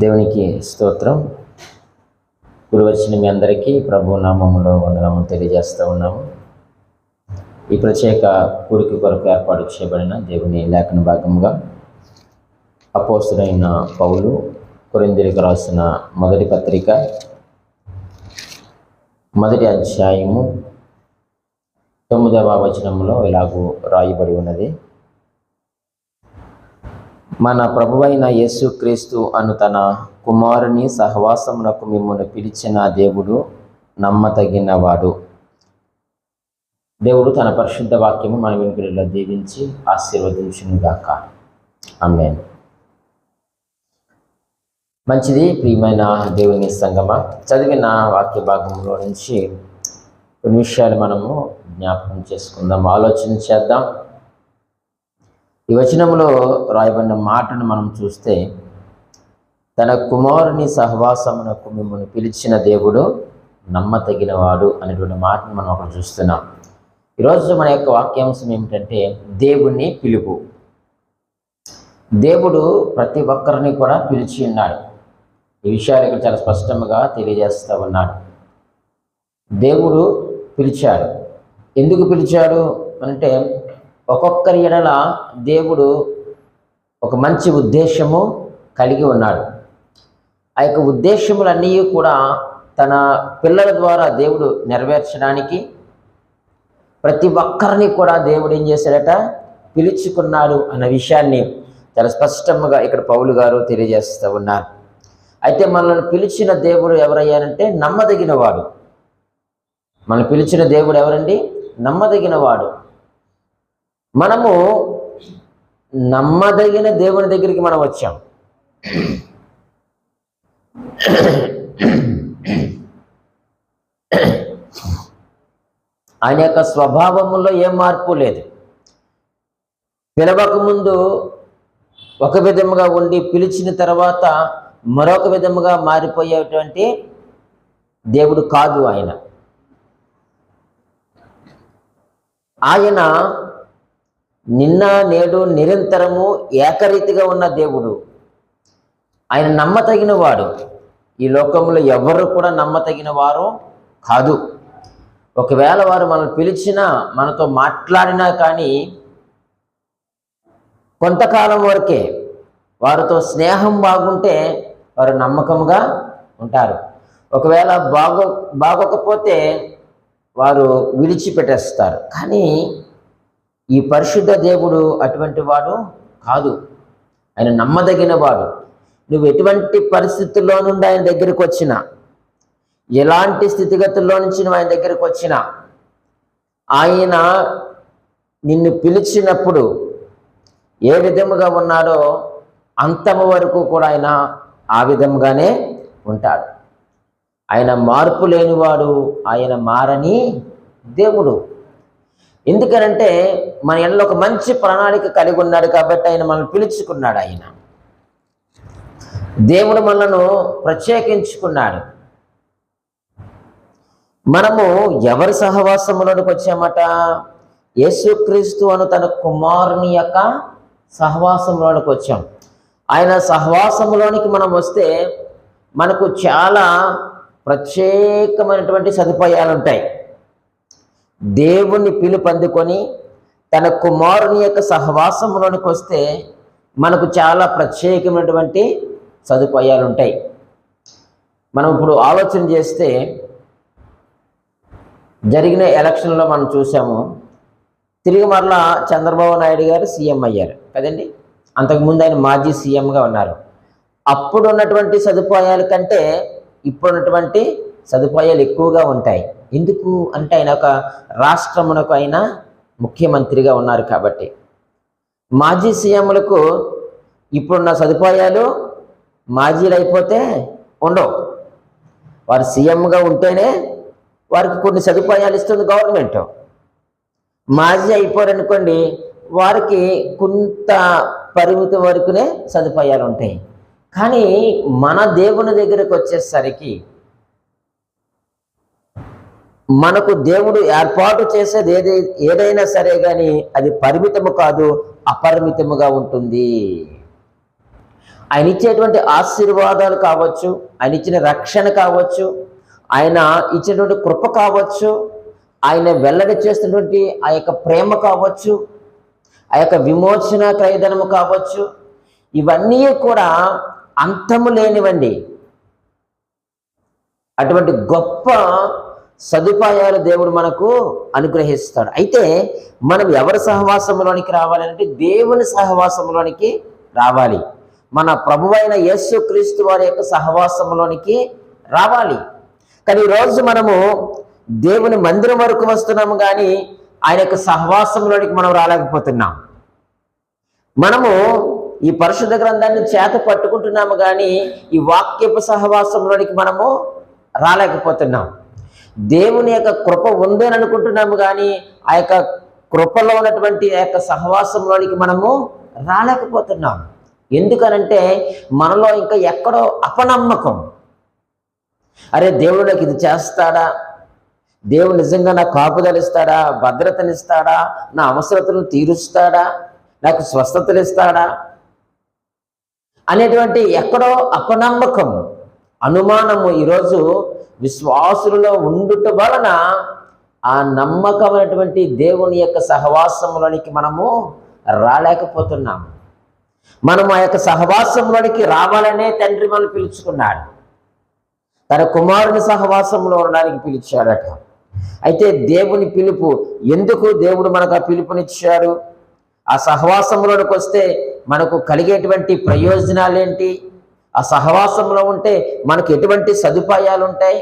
దేవునికి స్తోత్రం. ఇప్పుడు వచ్చిన మీ అందరికీ ప్రభు నామములో వందనములు తెలియజేస్తూ ఉన్నాము. ఈ ప్రత్యేక కూడిక కొరకు ఏర్పాటు చేయబడిన దేవుని లేఖన భాగముగా అపోస్తలుడైన పౌలు కొరింథీయులకు రాసిన మొదటి పత్రిక 1వ అధ్యాయము 9వ వచనంలో ఇలాగూ రాయబడి ఉన్నది: మన ప్రభువైన యేసుక్రీస్తు అను తన కుమారుని సహవాసమునకు మిమ్మల్ని పిలిచిన దేవుడు నమ్మతగినవాడు. దేవుడు తన పరిశుద్ధ వాక్యము మన వెనుకలో దీవించి ఆశీర్వదించునుగాక. ఆమేన్. మంచిది. ప్రియమైన దేవుని సంగమా, చదివిన వాక్య భాగంలో నుంచి కొన్ని విషయాలు మనము జ్ఞాపకం చేసుకుందాం, ఆలోచన చేద్దాం. ఈ వచనంలో రాయబడిన మాటను మనం చూస్తే, తన కుమారుని సహవాసమునకు మిమ్మల్ని పిలిచిన దేవుడు నమ్మతగినవాడు అనేటువంటి మాటను మనం అక్కడ చూస్తున్నాం. ఈరోజు మన యొక్క వాక్యాంశం ఏమిటంటే దేవుని పిలుపు. దేవుడు ప్రతి ఒక్కరిని కూడా పిలిచి ఉన్నాడు. ఈ విషయాలు ఇక్కడ చాలా స్పష్టంగా తెలియజేస్తూ ఉన్నాడు. దేవుడు పిలిచాడు. ఎందుకు పిలిచాడు అంటే, ఒక్కొక్కరి ఎడల దేవుడు ఒక మంచి ఉద్దేశము కలిగి ఉన్నాడు. ఆ యొక్క ఉద్దేశములన్నీ కూడా తన పిల్లల ద్వారా దేవుడు నెరవేర్చడానికి ప్రతి ఒక్కరిని కూడా దేవుడు ఏం చేశాడట, పిలుచుకున్నాడు అన్న విషయాన్ని చాలా స్పష్టంగా ఇక్కడ పౌలు గారు తెలియజేస్తూ ఉన్నారు. అయితే మనల్ని పిలిచిన దేవుడు ఎవరయ్యారంటే నమ్మదగినవాడు. మనల్ని పిలిచిన దేవుడు ఎవరండి? నమ్మదగినవాడు. మనము నమ్మదగిన దేవుని దగ్గరికి మనం వచ్చాం. ఆయన యొక్క స్వభావములో ఏం మార్పు లేదు. పిలవక ముందు ఒక విధముగా ఉండి పిలిచిన తర్వాత మరొక విధముగా మారిపోయేటువంటి దేవుడు కాదు ఆయన. ఆయన నిన్న నేడు నిరంతరము ఏకరీతిగా ఉన్న దేవుడు. ఆయన నమ్మతగిన వాడు. ఈ లోకంలో ఎవరు కూడా నమ్మతగిన వారు కాదు. ఒకవేళ వారు మనల్ని పిలిచినా, మనతో మాట్లాడినా కానీ కొంతకాలం వరకే. వారితో స్నేహం బాగుంటే వారు నమ్మకంగా ఉంటారు. ఒకవేళ బాగోకపోతే వారు విడిచిపెట్టేస్తారు. కానీ ఈ పరిశుద్ధ దేవుడు అటువంటి వాడు కాదు. ఆయన నమ్మదగిన వాడు. నువ్వు ఎటువంటి పరిస్థితుల్లో నుండి ఆయన దగ్గరికి వచ్చినా, ఎలాంటి స్థితిగతుల్లో నుంచి నువ్వు ఆయన దగ్గరికి వచ్చినా, ఆయన నిన్ను పిలిచినప్పుడు ఏ విధముగా ఉన్నాడో అంతము వరకు కూడా ఆయన ఆ విధంగానే ఉంటాడు. ఆయన మార్పు లేనివాడు, ఆయన మారని దేవుడు. ఎందుకనంటే మన ఎన్నో ఒక మంచి ప్రణాళిక కలిగి ఉన్నాడు కాబట్టి ఆయన మనల్ని పిలుచుకున్నాడు. ఆయన దేవుడు మనలను ప్రత్యేకించుకున్నాడు. మనము ఎవరి సహవాసంలోనికి వచ్చామట? యేసుక్రీస్తు అను తన కుమారుని యొక్క సహవాసంలోనికి వచ్చాం. ఆయన సహవాసంలోనికి మనం వస్తే మనకు చాలా ప్రత్యేకమైనటువంటి సదుపాయాలు ఉంటాయి. దేవుని పిలుపు అందుకొని తన కుమారుని యొక్క సహవాసంలోనికి వస్తే మనకు చాలా ప్రత్యేకమైనటువంటి సదుపాయాలు ఉంటాయి. మనం ఇప్పుడు ఆలోచన చేస్తే, జరిగిన ఎలక్షన్లో మనం చూసాము, తిరిగి మరలా చంద్రబాబు నాయుడు గారు సీఎం అయ్యారు కదండి. అంతకుముందు ఆయన మాజీ సీఎంగా ఉన్నారు. అప్పుడు ఉన్నటువంటి సదుపాయాల కంటే ఇప్పుడున్నటువంటి సదుపాయాలు ఎక్కువగా ఉంటాయి. ఎందుకు అంటే ఆయన ఒక రాష్ట్రమునకు ఆయన ముఖ్యమంత్రిగా ఉన్నారు కాబట్టి. మాజీ సీఎంలకు ఇప్పుడున్న సదుపాయాలు మాజీలు అయిపోతే ఉండవు. వారు సీఎంగా ఉంటేనే వారికి కొన్ని సదుపాయాలు ఇస్తుంది గవర్నమెంట్. మాజీ అయిపోరనుకోండి, వారికి కొంత పరిమితి వరకునే సదుపాయాలు ఉంటాయి. కానీ మన దేవుని దగ్గరకు వచ్చేసరికి మనకు దేవుడు ఏర్పాటు చేసేది ఏదైనా సరే కానీ అది పరిమితము కాదు, అపరిమితముగా ఉంటుంది. ఆయన ఇచ్చేటువంటి ఆశీర్వాదాలు కావచ్చు, ఆయన ఇచ్చిన రక్షణ కావచ్చు, ఆయన ఇచ్చినటువంటి కృప కావచ్చు, ఆయన వెల్లడి చేస్తున్నటువంటి ఆ యొక్క ప్రేమ కావచ్చు, ఆ యొక్క విమోచన క్రయధనము కావచ్చు, ఇవన్నీ కూడా అంతము లేనివండి. అటువంటి గొప్ప సదుపాయాలు దేవుడు మనకు అనుగ్రహిస్తాడు. అయితే మనం ఎవరి సహవాసంలోనికి రావాలంటే దేవుని సహవాసంలోనికి రావాలి. మన ప్రభువైన యేసుక్రీస్తు వారి యొక్క సహవాసంలోనికి రావాలి. కానీ ఈరోజు మనము దేవుని మందిరం వరకు వస్తున్నాము, కానీ ఆయన యొక్క సహవాసంలోనికి మనం రాలేకపోతున్నాం. మనము ఈ పరిశుద్ధ గ్రంథాన్ని చేత పట్టుకుంటున్నాము, కానీ ఈ వాక్యపు సహవాసంలోనికి మనము రాలేకపోతున్నాం. దేవుని యొక్క కృప ఉందని అనుకుంటున్నాము, కానీ ఆ యొక్క కృపలో ఉన్నటువంటి ఆ యొక్క సహవాసంలోనికి మనము రాలేకపోతున్నాం. ఎందుకనంటే మనలో ఇంకా ఎక్కడో అపనమ్మకం. అరే, దేవుడు నాకు ఇది చేస్తాడా, దేవుడు నిజంగా నాకు కాపుదలిస్తాడా, భద్రతనిస్తాడా, నా అవసరతను తీరుస్తాడా, నాకు స్వస్థతలు ఇస్తాడా అనేటువంటి ఎక్కడో అపనమ్మకం, అనుమానము ఈరోజు విశ్వాసులలో ఉండుట వలన ఆ నమ్మకమైనటువంటి దేవుని యొక్క సహవాసంలోనికి మనము రాలేకపోతున్నాము. మనం ఆ యొక్క సహవాసంలోనికి రావాలనే తండ్రి మనం పిలుచుకున్నాడు. తన కుమారుని సహవాసంలో ఉండడానికి పిలిచాడట. అయితే దేవుని పిలుపు ఎందుకు దేవుడు మనకు ఆ పిలుపునిచ్చాడు? ఆ సహవాసంలోనికి వస్తే మనకు కలిగేటువంటి ప్రయోజనాలేంటి? ఆ సహవాసంలో ఉంటే మనకు ఎటువంటి సదుపాయాలు ఉంటాయి,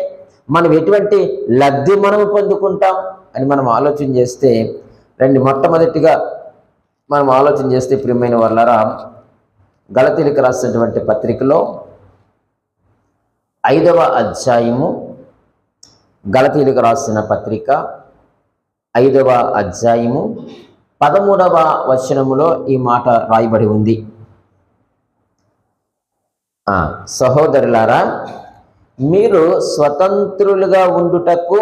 మనం ఎటువంటి లబ్ధి మనము పొందుకుంటాం అని మనం ఆలోచన చేస్తే మొట్టమొదటిగా మనం ఆలోచన చేస్తే ప్రియమైన వాళ్ళారా, గలతీయులకు రాసినటువంటి పత్రికలో 5వ అధ్యాయము, గలతీయులకు రాసిన పత్రిక 5వ అధ్యాయము 13వ వచనములో ఈ మాట రాయబడి ఉంది. సహోదరులారా, మీరు స్వతంత్రులుగా ఉండుటకు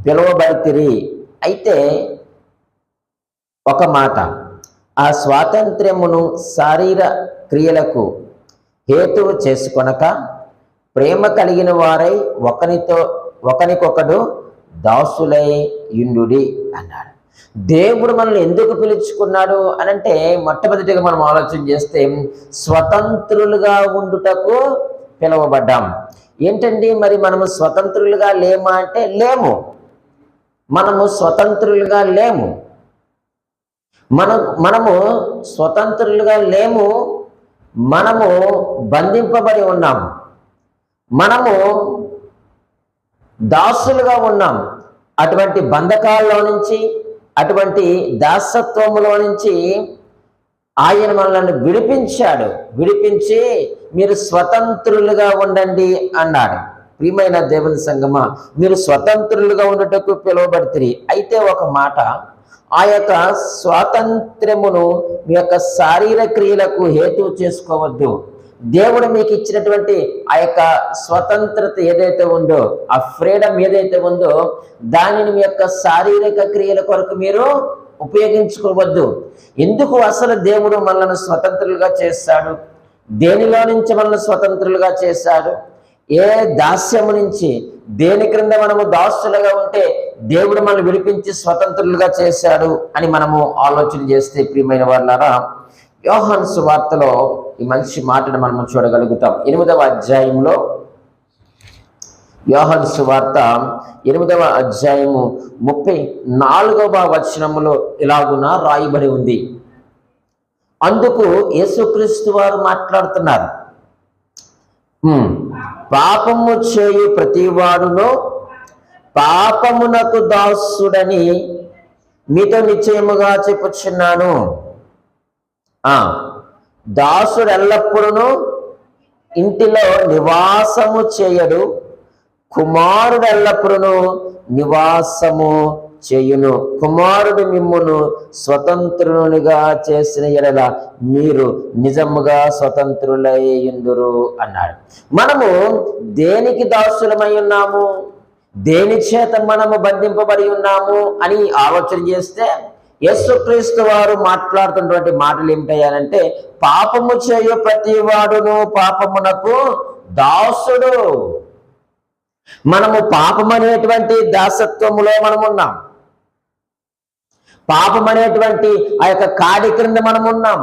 పిలువబడితిరి. అయితే ఒక మాట, ఆ స్వాతంత్ర్యమును శారీర క్రియలకు హేతువు చేసుకొనక ప్రేమ కలిగిన వారై ఒకనికొకడు దాసులై యుండుడి అన్నాడు. దేవుడు మనల్ని ఎందుకు పిలుచుకున్నాడు అనంటే, మొట్టమొదటిగా మనం ఆలోచన చేస్తే స్వతంత్రులుగా ఉండుటకు పిలువబడ్డాం. ఏంటండి మరి మనము స్వతంత్రులుగా లేమా అంటే లేము. మనము స్వతంత్రులుగా లేము. మనము స్వతంత్రులుగా లేము. మనము బంధింపబడి ఉన్నాము. మనము దాసులుగా ఉన్నాం. అటువంటి బంధకాల్లో నుంచి, అటువంటి దాసత్వములో నుంచి ఆయన మనల్ని విడిపించాడు. విడిపించి మీరు స్వతంత్రులుగా ఉండండి అన్నాడు. ప్రియమైన దేవుని సంగమా, మీరు స్వతంత్రులుగా ఉండటకు పిలువబడితిరి. అయితే ఒక మాట, ఆ యొక్క స్వాతంత్ర్యమును మీ యొక్క శారీర క్రియలకు హేతువు చేసుకోవద్దు. దేవుడు మీకు ఇచ్చినటువంటి ఆ యొక్క స్వతంత్రత ఏదైతే ఉందో, ఆ ఫ్రీడమ్ ఏదైతే ఉందో, దానిని మీ యొక్క శారీరక క్రియల కొరకు మీరు ఉపయోగించుకోవద్దు. ఎందుకు అసలు దేవుడు మనల్ని స్వతంత్రులుగా చేశాడు? దేనిలో నుంచి మనల్ని స్వతంత్రులుగా చేశాడు? ఏ దాస్యము నుంచి, దేని క్రింద మనము దాసులుగా ఉంటే దేవుడు మనల్ని విడిపించి స్వతంత్రులుగా చేశాడు అని మనము ఆలోచన చేస్తే ప్రియమైన వాళ్ళారా, యోహాను సువార్తలో ఈ మంచి మాటను మనము చూడగలుగుతాం. 8వ అధ్యాయంలో, యోహాను సువార్త 8వ అధ్యాయము 34వ వచనములో ఇలాగున రాయబడి ఉంది. అందుకు యేసుక్రీస్తు వారు మాట్లాడుతున్నారు, పాపము చేయు ప్రతివాడును పాపమునకు దాసుడని మీతో నిశ్చయముగా చెప్పుచున్నాను. దాసుడు ఎల్లప్పుడూ ఇంటిలో నివాసము చేయడు, కుమారుడు ఎల్లప్పుడూ నివాసము చేయును. కుమారుడు మిమ్మును స్వతంత్రునిగా చేసిన ఎడల మీరు నిజముగా స్వతంత్రులయ్యుందురు అన్నాడు. మనము దేనికి దాసులమై ఉన్నాము, దేని చేత మనము బంధింపబడి ఉన్నాము అని ఆలోచన చేస్తే యేసుక్రీస్తు వారు మాట్లాడుతున్నటువంటి మాటలు ఏమిటయ్యానంటే, పాపము చేయు ప్రతి వాడును పాపమునకు దాసుడు. మనము పాపం అనేటువంటి దాసత్వములో మనమున్నాం. పాపం అనేటువంటి ఆ యొక్క కాడి క్రింద మనమున్నాం.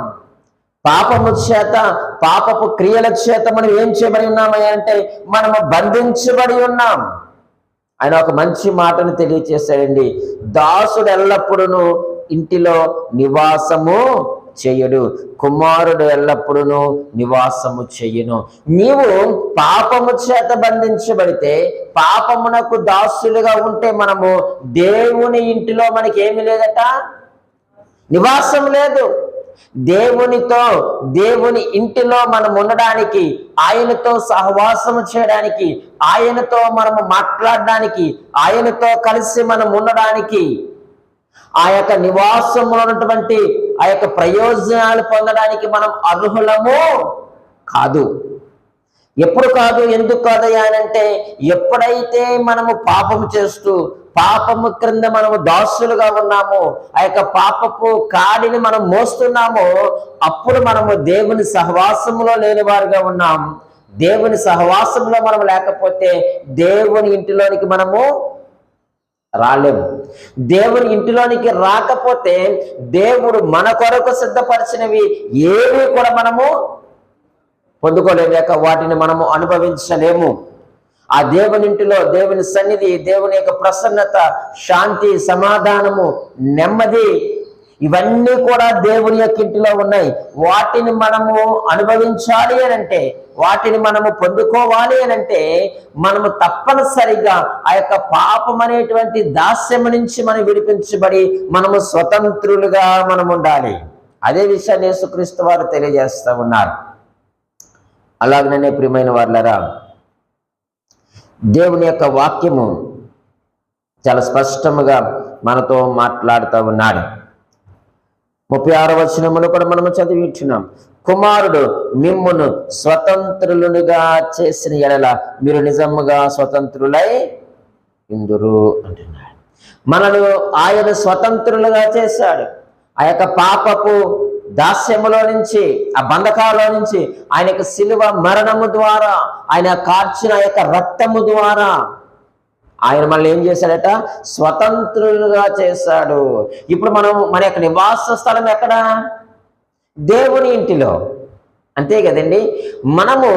పాపము చేత, పాపపు క్రియల చేత మనం ఏం చేయబడి ఉన్నామయ్యా అంటే, మనము బంధించబడి ఉన్నాం. ఆయన ఒక మంచి మాటను తెలియచేశాడండి. దాసుడు ఎల్లప్పుడూ ఇంటిలో నివాసము చేయడు, కుమారుడు ఎల్లప్పుడూ నివాసము చెయ్యను. నీవు పాపము చేత బంధించబడితే, పాపమునకు దాసులుగా ఉంటే, మనము దేవుని ఇంటిలో మనకి ఏమి లేదట, నివాసం లేదు. దేవునితో, దేవుని ఇంటిలో మనం ఉండడానికి, ఆయనతో సహవాసము చేయడానికి, ఆయనతో మనము మాట్లాడడానికి, ఆయనతో కలిసి మనం ఉండడానికి, ఆ యొక్క నివాసంలో ఉన్నటువంటి ఆ యొక్క ప్రయోజనాలు పొందడానికి మనం అర్హులము కాదు. ఎప్పుడు కాదు, ఎందుకు కాదయ్యా అంటే, ఎప్పుడైతే మనము పాపము చేస్తూ పాపము క్రింద మనము దాసులుగా ఉన్నామో, ఆ యొక్క పాపపు కాడిని మనం మోస్తున్నామో, అప్పుడు మనము దేవుని సహవాసంలో లేని వారుగా ఉన్నాం. దేవుని సహవాసంలో మనం లేకపోతే దేవుని ఇంటిలోనికి మనము రాలేము. దేవుని ఇంటిలోనికి రాకపోతే దేవుడు మన కొరకు సిద్ధపరిచినవి ఏవి కూడా మనము పొందుకోలేము, లేక వాటిని మనము అనుభవించలేము. ఆ దేవుని ఇంటిలో దేవుని సన్నిధి, దేవుని యొక్క ప్రసన్నత, శాంతి, సమాధానము, నెమ్మది, ఇవన్నీ కూడా దేవుని యొక్క ఇంటిలో ఉన్నాయి. వాటిని మనము అనుభవించాలి అనంటే, వాటిని మనము పొందుకోవాలి అనంటే, మనము తప్పనిసరిగా ఆ యొక్క పాపం అనేటువంటి దాస్యము నుంచి మనం విడిపించబడి మనము స్వతంత్రులుగా మనం ఉండాలి. అదే విషయాన్ని యేసుక్రీస్తు వారు తెలియజేస్తూ ఉన్నారు. అలాగనే ప్రియమైన వారులారా, దేవుని యొక్క వాక్యము చాలా స్పష్టముగా మనతో మాట్లాడుతూ ఉన్నాడు. 36వ వచనములో కూడా మనము చదివించున్నాం. కుమారుడు మిమ్మును స్వతంత్రులుగా చేసిన ఎడల మీరు నిజముగా స్వతంత్రులై ఇందురు అంటున్నాడు. మనను ఆయన స్వతంత్రులుగా చేశాడు. ఆ యొక్క పాపపు దాస్యములో నుంచి, ఆ బంధకాలలో నుంచి ఆయనకు శిలువ మరణము ద్వారా, ఆయన కార్చిన యొక్క రక్తము ద్వారా ఆయన మనల్ని ఏం చేశాడట, స్వతంత్రులుగా చేశాడు. ఇప్పుడు మనం మన యొక్క నివాస స్థలం ఎక్కడ, దేవుని ఇంటిలో. అంతే కదండి. మనము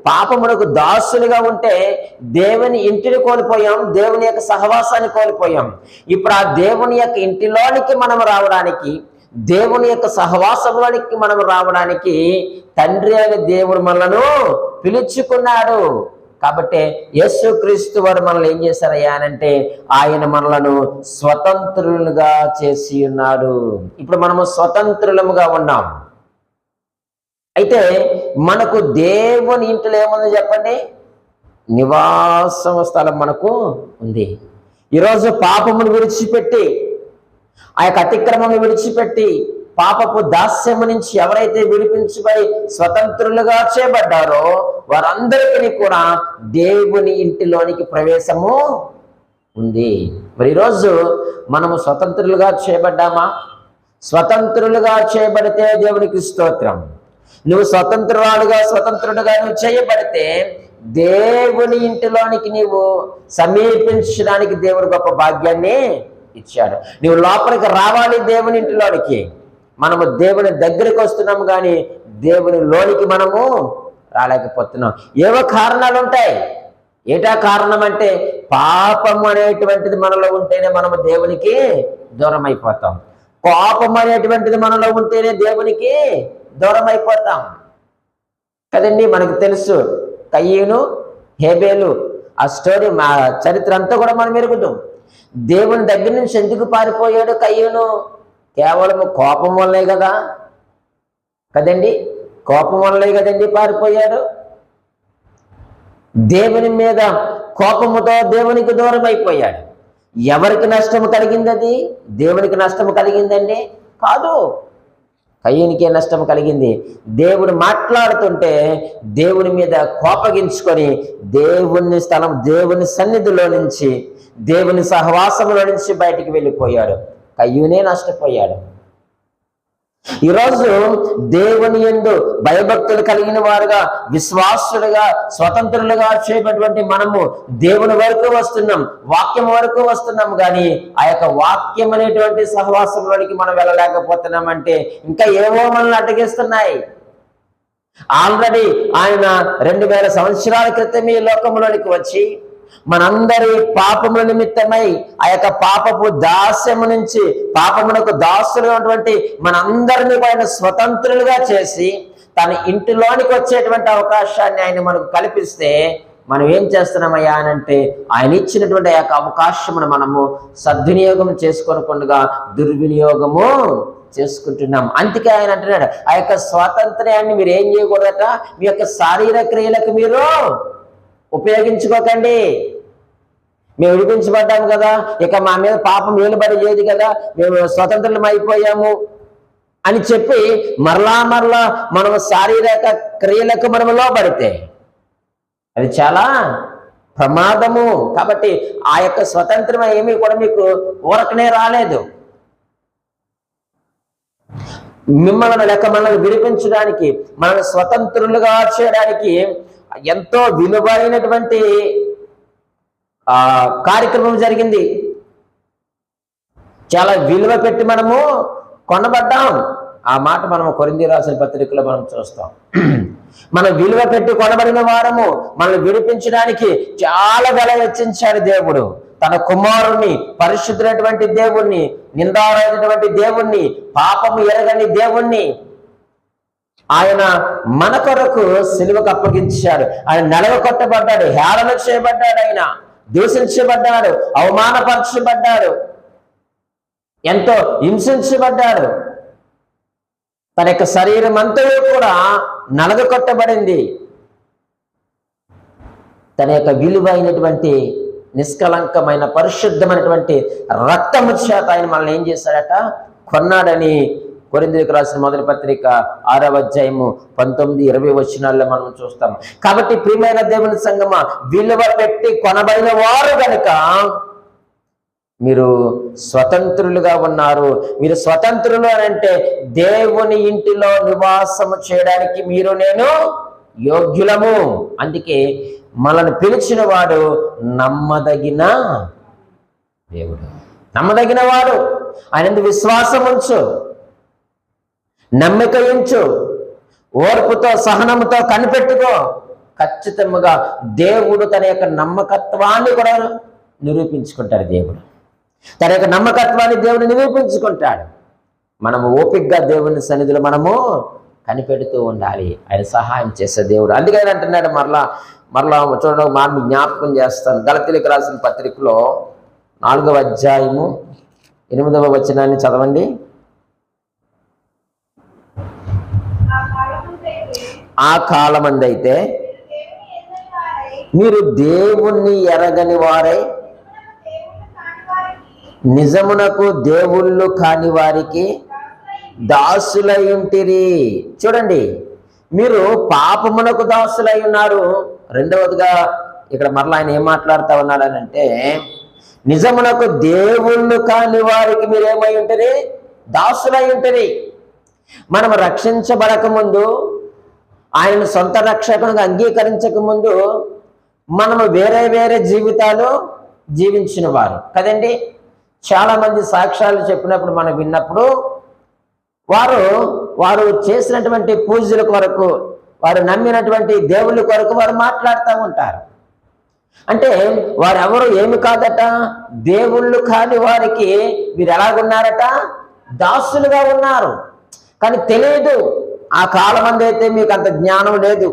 పాపమునకు దాసులుగా ఉంటే దేవుని ఇంటిని కోల్పోయాం, దేవుని యొక్క సహవాసాన్ని కోల్పోయాం. ఇప్పుడు ఆ దేవుని యొక్క ఇంటిలోనికి మనం రావడానికి, దేవుని యొక్క సహవాసంలోనికి మనం రావడానికి తండ్రి అయిన దేవుడు మనలను పిలుచుకున్నాడు. కాబట్టి యేసుక్రీస్తు వారు మనల్ని ఏం చేశారయ్యా అంటే, ఆయన మనలను స్వతంత్రులుగా చేసి ఉన్నాడు. ఇప్పుడు మనము స్వతంత్రులముగా ఉన్నాం. అయితే మనకు దేవుని ఇంటిలో ఏముంది చెప్పండి, నివాసం స్థలం మనకు ఉంది. ఈరోజు పాపమును విడిచిపెట్టి, ఆ యొక్క అతిక్రమము విడిచిపెట్టి, పాపపు దాస్యము నుంచి ఎవరైతే విడిపించబడి స్వతంత్రులుగా చేయబడ్డారో వారందరికీ కూడా దేవుని ఇంటిలోనికి ప్రవేశము ఉంది. మరి ఈరోజు మనము స్వతంత్రులుగా చేయబడ్డామా? స్వతంత్రులుగా చేయబడితే దేవునికి స్తోత్రం. నువ్వు స్వతంత్రుడుగా నువ్వు చేయబడితే దేవుని ఇంటిలోనికి నీవు సమీపించడానికి దేవుడు గొప్ప భాగ్యాన్ని ఇచ్చాడు. నువ్వు లోపలికి రావాలి దేవుని ఇంటిలోనికి. మనము దేవుని దగ్గరికి వస్తున్నాము కానీ దేవుని లోనికి మనము రాలేకపోతున్నాం. ఏవో కారణాలు ఉంటాయి. ఏటా కారణం అంటే, పాపం అనేటువంటిది మనలో ఉంటేనే మనము దేవునికి దూరం అయిపోతాం. కోపం అనేటువంటిది మనలో ఉంటేనే దేవునికి దూరం అయిపోతాం కదండి. మనకు తెలుసు కయ్యను హేబేలు, ఆ స్టోరీ, మా చరిత్ర అంతా కూడా మనం ఎరుగుతాం. దేవుని దగ్గర నుంచి ఎందుకు పారిపోయాడు కయ్యను? కేవలం కోపం వల్లే కదా కదండి. కోపం వల్లే కదండి పారిపోయాడు. దేవుని మీద కోపముతో దేవునికి దూరం అయిపోయాడు. ఎవరికి నష్టము కలిగింది? అది దేవునికి నష్టము కలిగిందండి? కాదు, కయ్యనికే నష్టం కలిగింది. దేవుడు మాట్లాడుతుంటే దేవుని మీద కోపగించుకొని దేవుని సన్నిధిలో నుంచి, దేవుని సహవాసంలో నుంచి బయటికి వెళ్ళిపోయాడు. కయ్యూనే నష్టపోయాడు. ఈరోజు దేవుని యందు భయభక్తులు కలిగిన వారుగా, విశ్వాసులుగా, స్వతంత్రులుగా చేయబడినటువంటి మనము దేవుని వరకు వస్తున్నాం, వాక్యం వరకు వస్తున్నాం, కానీ ఆ యొక్క వాక్యం అనేటువంటి సహవాసంలోనికి మనం వెళ్ళలేకపోతున్నామంటే ఇంకా ఏవో మనల్ని అడ్డగిస్తున్నాయి. ఆల్రెడీ ఆయన 2000 సంవత్సరాల క్రితం ఈ లోకంలోనికి వచ్చి మనందరి పాపముల నిమిత్తమై ఆ యొక్క పాపపు దాస్యము నుంచి, పాపమునకు దాసులుగా ఉన్నటువంటి మనందరినీ ఆయన స్వతంత్రులుగా చేసి తన ఇంటిలోనికి వచ్చేటువంటి అవకాశాన్ని ఆయన మనకు కల్పిస్తే మనం ఏం చేస్తున్నామయ్యా అని అంటే, ఆయన ఇచ్చినటువంటి ఆ యొక్క అవకాశమును మనము సద్వినియోగం చేసుకోనకుండా దుర్వినియోగము చేసుకుంటున్నాం. అందుకే ఆయన అంటున్నాడు, ఆ యొక్క స్వాతంత్ర్యాన్ని మీరు ఏం చేయకూడదట, మీ యొక్క శారీరక క్రియలకు మీరు ఉపయోగించుకోకండి. మేము విడిపించబడ్డాము కదా, ఇక మా మీద పాపం ఏలుబడి లేదు కదా, మేము స్వతంత్రం అయిపోయాము అని చెప్పి మరలా మనము శారీరక క్రియలకు మనము లోబడితే అది చాలా ప్రమాదము. కాబట్టి ఆ యొక్క స్వతంత్రం ఏమీ కూడా మీకు ఊరకనే రాలేదు. మనల్ని విడిపించడానికి, మనల్ని స్వతంత్రులుగా చేయడానికి ఎంతో విలువైనటువంటి కార్యక్రమం జరిగింది. చాలా విలువ పెట్టి మనము కొనబడ్డాం. ఆ మాట మనము కొరింథీ రాసిన పత్రికలో మనం చూస్తాం. మనం విలువ పెట్టి కొనబడిన వారము, మనల్ని విడిపించడానికి చాలా వెల వెచ్చించాడు దేవుడు. తన కుమారుణ్ణి, పరిశుద్ధులైనటువంటి దేవుణ్ణి, నిందారైనటువంటి దేవుణ్ణి, పాపము ఎరగని దేవుణ్ణి ఆయన మన కొరకు సిలువకు అప్పగించాడు. ఆయన నలగొట్టబడ్డాడు, హేళన చేయబడ్డాడు, ఆయన దూషించబడ్డాడు, అవమానపరచబడ్డాడు, ఎంతో హింసించబడ్డాడు. తన యొక్క శరీరం అంతా కూడా నలగొట్టబడింది. తన యొక్క విలువైనటువంటి నిష్కలంకమైన పరిశుద్ధమైనటువంటి రక్తము చేత ఆయన మనల్ని ఏం చేశాడట, కొన్నాడని కొరింథీయులకు రాసిన మొదటి పత్రిక 6వ అధ్యాయము 19-20 వచనాల్లో మనం చూస్తాం. కాబట్టి ప్రియమైన దేవుని సంగమా, విలువ పెట్టి కొనబడిన వారు కనుక మీరు స్వతంత్రులుగా ఉన్నారు. మీరు స్వతంత్రులు అని అంటే దేవుని ఇంటిలో నివాసము చేయడానికి మీరు నేను యోగ్యులము. అందుకే మనల్ని పిలిచిన వాడు నమ్మదగిన దేవుడు, నమ్మదగిన వాడు. ఆయన విశ్వాసం ఉంచు, నమ్మిక ఉంచు, ఓర్పుతో సహనముతో కనిపెట్టుకో. ఖచ్చితంగా దేవుడు తన యొక్క నమ్మకత్వాన్ని కూడా నిరూపించుకుంటాడు. దేవుడు తన యొక్క నమ్మకత్వాన్ని దేవుడు నిరూపించుకుంటాడు. మనము ఓపికగా దేవుని సన్నిధిలో మనము కనిపెడుతూ ఉండాలి. ఆయన సహాయం చేసే దేవుడు. అందుకని అంటున్నాడు, మరలా చూడండి, మాట జ్ఞాపకం చేస్తాను. గలతీయులకు రాసిన పత్రికలో 4వ అధ్యాయము 8వ వచనాన్ని చదవండి. ఆ కాలమందైతే మీరు దేవుణ్ణి ఎరగని వారై నిజమునకు దేవుళ్ళు కాని వారికి దాసులై ఉంటిరి. చూడండి, మీరు పాపమునకు దాసులై ఉన్నారు. రెండవదిగా ఇక్కడ మరలా ఆయన ఏం మాట్లాడుతూ ఉన్నాడనంటే, నిజమునకు దేవుళ్ళు కాని వారికి మీరేమై ఉంటరి, దాసులై ఉంటరి. మనం రక్షించబడక ముందు, ఆయన సొంత రక్షకునిగా అంగీకరించక ముందు మనము వేరే వేరే జీవితాలు జీవించిన వారు కదండి. చాలా మంది సాక్ష్యాలు చెప్పినప్పుడు మనం విన్నప్పుడు వారు చేసినటువంటి పూజల కొరకు, వారు నమ్మినటువంటి దేవుళ్ళ కొరకు వారు మాట్లాడుతూ ఉంటారు. అంటే వారెవరు ఏమి కాదట, దేవుళ్ళు కాని వారికి మీరు ఎలాగున్నారట, దాసులుగా ఉన్నారు. కానీ తెలియదు. ఆ కాలం అందైతే మీకు అంత జ్ఞానం లేదు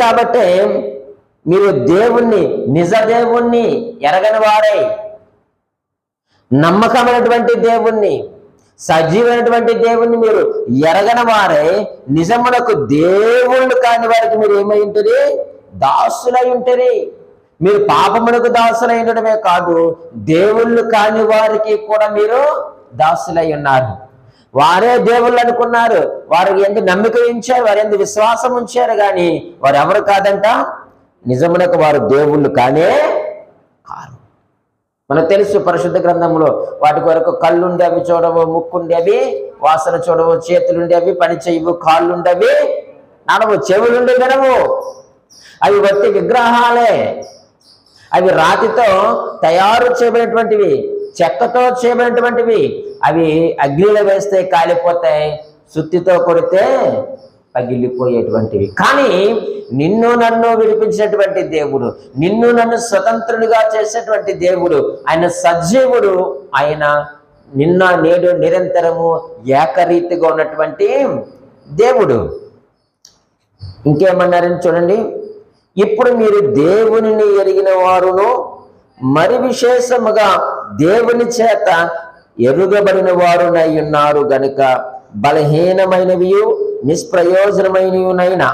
కాబట్టి మీరు దేవుణ్ణి, నిజ దేవుణ్ణి ఎరగని వారై, నమ్మకమైనటువంటి దేవుణ్ణి, సజీవమైనటువంటి దేవుణ్ణి మీరు ఎరగని వారై, నిజమునకు దేవుళ్ళు కాని వారికి మీరు ఏమై ఉంటరి, దాసులై ఉంటరి. మీరు పాపమునకు దాసులై ఉండడమే కాదు, దేవుళ్ళు కాని వారికి కూడా మీరు దాసులై ఉన్నారు. వారే దేవుళ్ళు అనుకున్నారు, వారు ఎందుకు నమ్మిక ఉంచారు, వారు ఎందుకు విశ్వాసం ఉంచారు, కానీ వారు ఎవరు కాదంట, నిజమునకు వారు దేవుళ్ళు కానే కారు. మనకు తెలుసు పరిశుద్ధ గ్రంథంలో వాటి కొరకు కళ్ళుండి అవి చూడవు, ముక్కుండి అవి వాసన చూడవు, చేతులుండి అవి పని చేయవు, కాళ్ళుండి అవి నడవు, చెవులుండి వినవు. అవి వట్టి విగ్రహాలే. అవి రాతితో తయారు చేయబడినటువంటివి, చెక్కతో చేయబడినటువంటివి. అవి అగ్నిలో వేస్తే కాలిపోతాయి, సుత్తితో కొడితే పగిలిపోయేటువంటివి. కానీ నిన్ను నన్ను విడిపించినటువంటి దేవుడు, నిన్ను నన్ను స్వతంత్రుడిగా చేసేటువంటి దేవుడు, ఆయన సజీవుడు. ఆయన నిన్న నేడు నిరంతరము ఏకరీతిగా ఉన్నటువంటి దేవుడు. ఇంకేమన్నారని చూడండి, ఇప్పుడు మీరు దేవునిని ఎరిగిన వారును మరి విశేషముగా దేవుని చేత ఎరుగబడిన వారునై ఉన్నారు గనుక బలహీనమైనవి నిష్ప్రయోజనమైనవినైనా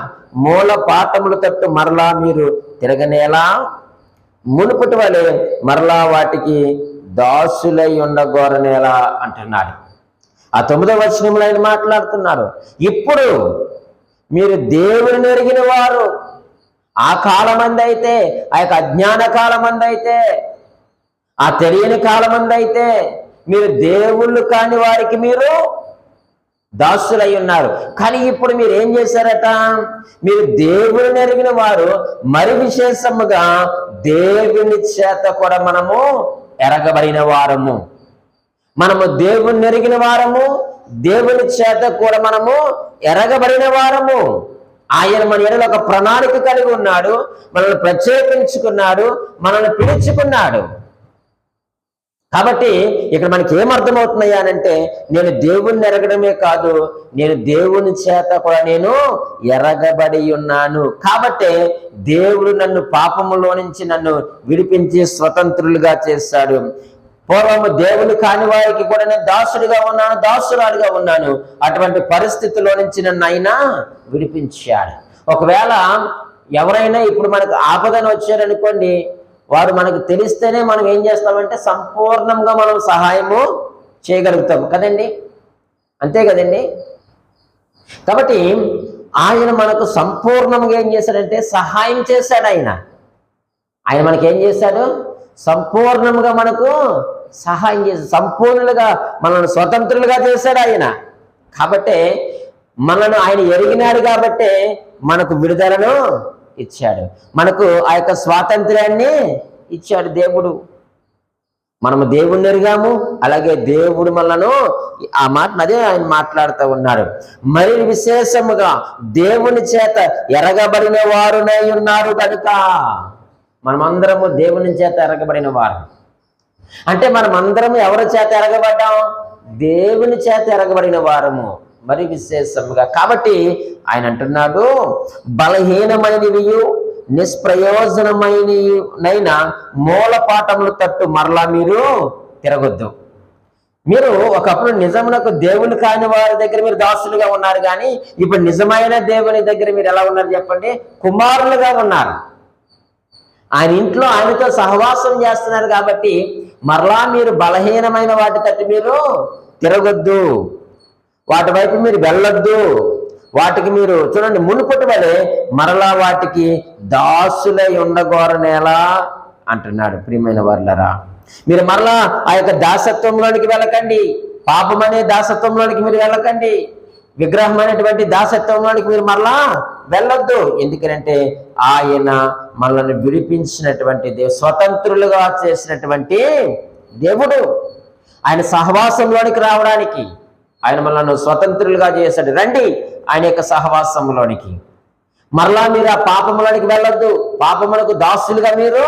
మూల పాఠముల తట్టు మరలా మీరు తిరగనేలా, మునుపటి వలె మరలా వాటికి దాసులై ఉండగోరనేలా అంటున్నాడు. ఆ 9వ వచనంలో ఆయన మాట్లాడుతున్నారు. ఇప్పుడు మీరు దేవుని ఎరిగిన వారు, ఆ కాలమంది అయితే, ఆ యొక్క అజ్ఞాన కాలమంది అయితే, ఆ తెలియని కాలమంది అయితే మీరు దేవుళ్ళు కాని వారికి మీరు దాసులై ఉన్నారు. కానీ ఇప్పుడు మీరు ఏం చేశారట, మీరు దేవుని ఎరిగిన వారు, మరి విశేషముగా దేవుని చేత కూడా మనము ఎరగబడిన వారము. మనము దేవుని ఎరిగిన వారము, దేవుని చేత కూడా మనము ఎరగబడిన వారము. ఆయన మన ఎడల ఒక ప్రణాళిక కలిగి ఉన్నాడు, మనల్ని ప్రత్యేకించుకున్నాడు, మనల్ని పిలుచుకున్నాడు. కాబట్టి ఇక్కడ మనకి ఏమర్థమవుతున్నాయా అంటే, నేను దేవుణ్ణి ఎరగడమే కాదు, నేను దేవుని చేత కూడా నేను ఎరగబడి ఉన్నాను. కాబట్టి దేవుడు నన్ను పాపములో నుంచి నన్ను విడిపించి స్వతంత్రులుగా చేశాడు. పూర్వము దేవుని కాని వారికి కూడా నేను దాసుడిగా ఉన్నాను, దాసురాలుగా ఉన్నాను. అటువంటి పరిస్థితిలో నుంచి నన్ను ఆయన విడిపించాడు. ఒకవేళ ఎవరైనా ఇప్పుడు మనకు ఆపదను వచ్చారనుకోండి, వారు మనకు తెలిస్తేనే మనం ఏం చేస్తామంటే సంపూర్ణంగా మనం సహాయము చేయగలుగుతాం కదండి, అంతే కదండి. కాబట్టి ఆయన మనకు సంపూర్ణంగా ఏం చేశాడంటే సహాయం చేశాడు. ఆయన మనకేం చేశాడు, సంపూర్ణంగా మనకు సహాయం చేశాడు, సంపూర్ణులుగా మనల్ని స్వతంత్రులుగా చేశాడు ఆయన. కాబట్టి మనను ఆయన ఎరిగినాడు కాబట్టి మనకు విడుదలను ఇచ్చాడు, మనకు ఆ యొక్క స్వాతంత్ర్యాన్ని ఇచ్చాడు దేవుడు. మనము దేవుణ్ణి ఎరిగాము, అలాగే దేవుడు మనలను ఆ మాట అదే ఆయన మాట్లాడుతూ ఉన్నాడు. మరి విశేషముగా దేవుని చేత ఎరగబడిన వారునై ఉన్నారు కనుక. మనమందరము దేవుని చేత ఎరగబడిన వారు అంటే మనమందరము ఎవరి చేత ఎరగబడ్డాం, దేవుని చేత ఎరగబడిన వారము మరి విశేషముగా. కాబట్టి ఆయన అంటున్నాడు, బలహీనమైనవి నిష్ప్రయోజనమైనైనా మూల పాఠములు తట్టు మరలా మీరు తిరగొద్దు. మీరు ఒకప్పుడు నిజమునకు దేవుని కాని వారి దగ్గర మీరు దాసులుగా ఉన్నారు, కానీ ఇప్పుడు నిజమైన దేవుని దగ్గర మీరు ఎలా ఉన్నారు చెప్పండి, కుమారులుగా ఉన్నారు. ఆయన ఇంట్లో ఆయనతో సహవాసం చేస్తున్నారు. కాబట్టి మరలా మీరు బలహీనమైన వాటి తట్టు మీరు తిరగొద్దు, వాటి వైపు మీరు వెళ్ళొద్దు. వాటికి మీరు చూడండి, మునుపటి వలె మరలా వాటికి దాసులై ఉండగోరనేలా అంటున్నాడు. ప్రియమైన వారులారా, మీరు మరలా ఆ యొక్క దాసత్వంలోనికి వెళ్ళకండి, పాపం అనే దాసత్వంలోనికి మీరు వెళ్ళకండి, విగ్రహం అనేటువంటి దాసత్వంలోనికి మీరు మరలా వెళ్ళొద్దు. ఎందుకంటే ఆయన మనల్ని విడిపించినటువంటి దేవుడు, స్వతంత్రులుగా చేసినటువంటి దేవుడు. ఆయన సహవాసంలోనికి రావడానికి ఆయన మనల్ని స్వతంత్రులుగా చేశాడు. రండి ఆయన యొక్క సహవాసంలోనికి. మరలా మీరు ఆ పాపములోనికి వెళ్ళొద్దు, పాపములకు దాసులుగా మీరు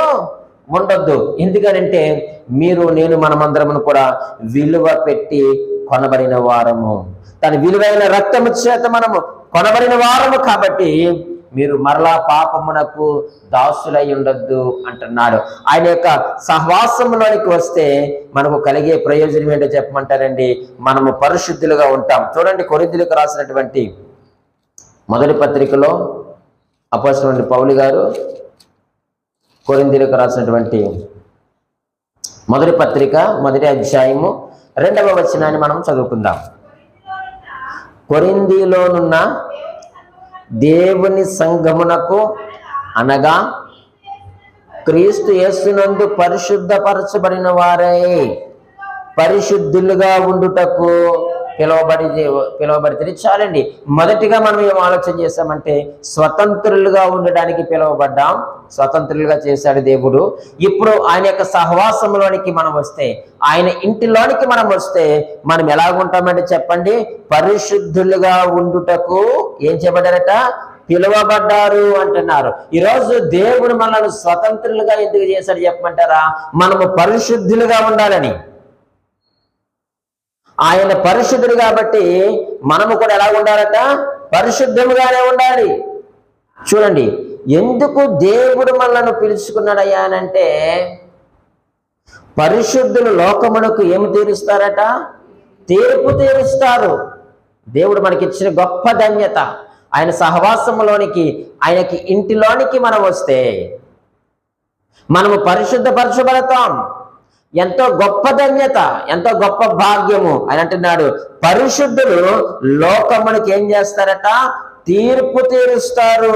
ఉండొద్దు. ఎందుకనంటే మీరు నేను మనమందరమును కూడా విలువ పెట్టి కొనబడిన వారము, తన విలువైన రక్తము చేత మనము కొనబడిన వారము. కాబట్టి మీరు మరలా పాపమునకు దాసులై ఉండొద్దు అంటున్నాడు. ఆయన యొక్క సహవాసంలోనికి వస్తే మనకు కలిగే ప్రయోజనం ఏంటో చెప్పమంటారండి, మనము పరిశుద్ధులుగా ఉంటాం. చూడండి, కొరింథీయులకు రాసినటువంటి మొదటి పత్రికలో అపోస్తలుడైన పౌలు గారు కొరింథీయులకు రాసినటువంటి మొదటి పత్రిక 1వ అధ్యాయము 2వ వచనాన్ని మనం చదువుకుందాం. కొరింథీలోనున్న దేవుని సంఘమునకు అనగా క్రీస్తు యేసునందు పరిశుద్ధపరచబడిన వారై పరిశుద్ధులుగా ఉండుటకు పిలువబడితే చాలండి. మొదటిగా మనం ఏం ఆలోచన చేస్తామంటే స్వతంత్రులుగా ఉండడానికి పిలువబడ్డాం, స్వతంత్రులుగా చేశాడు దేవుడు. ఇప్పుడు ఆయన యొక్క సహవాసంలోనికి మనం వస్తే, ఆయన ఇంటిలోనికి మనం వస్తే మనం ఎలాగుంటామంటే చెప్పండి, పరిశుద్ధులుగా ఉండుటకు ఏం చేయబడ్డారట, పిలువబడ్డారు అంటున్నారు. ఈరోజు దేవుడు మనల్ని స్వతంత్రులుగా ఎందుకు చేశాడు చెప్పమంటారా, మనము పరిశుద్ధులుగా ఉండాలని. ఆయన పరిశుద్ధుడు కాబట్టి మనము కూడా ఎలా ఉండాలట, పరిశుద్ధముగానే ఉండాలి. చూడండి, ఎందుకు దేవుడు మనల్ని పిలుచుకున్నాడయ్యా అనంటే, పరిశుద్ధులు లోకమునకు ఏమి తీరుస్తారట, తీర్పు తీరుస్తారు. దేవుడు మనకిచ్చిన గొప్ప ధన్యత. ఆయన సహవాసంలోనికి, ఆయనకి ఇంటిలోనికి మనం వస్తే మనము పరిశుద్ధపరచబడతాం. ఎంతో గొప్ప ధన్యత, ఎంతో గొప్ప భాగ్యము. ఆయన అంటున్నాడు, పరిశుద్ధులు లోకమునికి ఏం చేస్తారట, తీర్పు తీరుస్తారు.